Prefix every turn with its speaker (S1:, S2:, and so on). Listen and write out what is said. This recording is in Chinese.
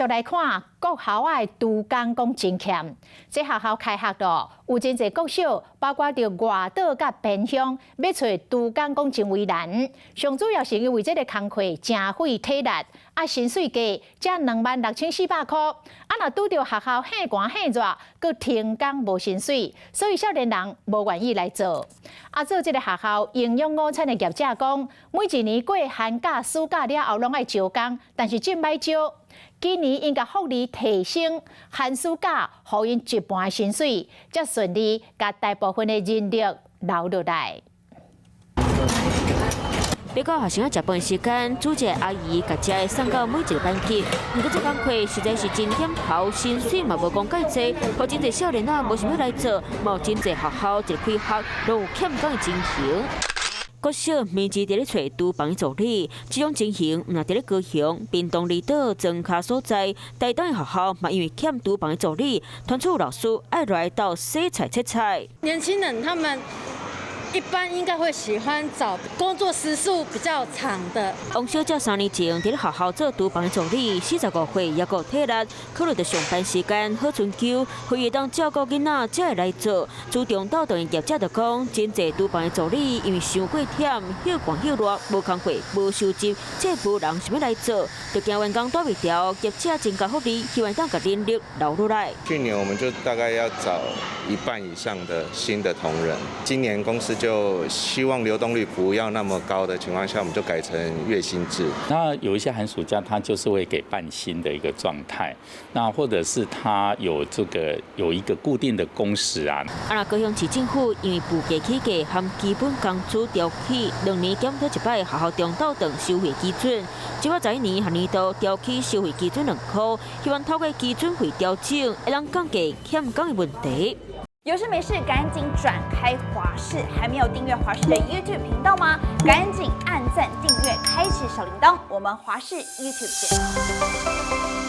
S1: 续来看国校的杜工讲真欠，这学校开学咯，有真侪国小，包括着外岛甲偏乡，要找杜工讲真为难。上主要是因为这个工课真费体力，薪水低，才26400块。若拄着学校很寒很热，佮停工无薪水，所以少年人无愿意来做。做这个学校营养午餐的业者讲，每一年过寒假、暑假了后，拢爱招工，但是真歹招。今年因甲福利提升，寒暑假互因一半薪水，才顺利甲大部分的人力留落来。
S2: 要到学生食饭时间，主持阿姨甲遮送到每一个班级。不过这工课实在是真险头，薪水嘛无讲介济，互真侪少年仔无想要来做，嘛有真侪学校一开学都有欠工的情形。国小面积伫咧找厨房助理，这种情形毋若伫咧高雄、屏东离岛、庄卡所在，台东的学校嘛因为欠厨房助理，传出老师爱来到洗菜切菜。
S3: 年轻人他们一般应该会喜欢找工作时数比较长的。
S2: 王小姐3年前伫咧学校做厨房助理，45岁也够体力，考虑到上班时间好春秋，会当照顾囡仔才会来做。主动到等业者就讲，真侪厨房助理因为伤过忝，又寒又热，无工课无收入，这无人想要来做，就惊员工带袂调，业者增加福利，希望当甲人力留落来。
S4: 去年我们就大概要找1半以上的新的同仁，今年公司就希望流动率不要那么高的情况下，我们就改成月薪制。
S5: 那有一些寒暑假，他就是会给半薪的一个状态，那或者是他有一个固定的工时啊。
S2: 高雄市政府因为补价起价含基本工资调起，2年检讨一摆学校中等等收费基准，结果在年下年度调起收费基准2块，希望透过基准费调整，会让降低欠工的问题。
S6: 有事没事赶紧转开华视，还没有订阅华视的 YouTube 频道吗？赶紧按赞订阅，开启小铃铛，我们华视 YouTube 见。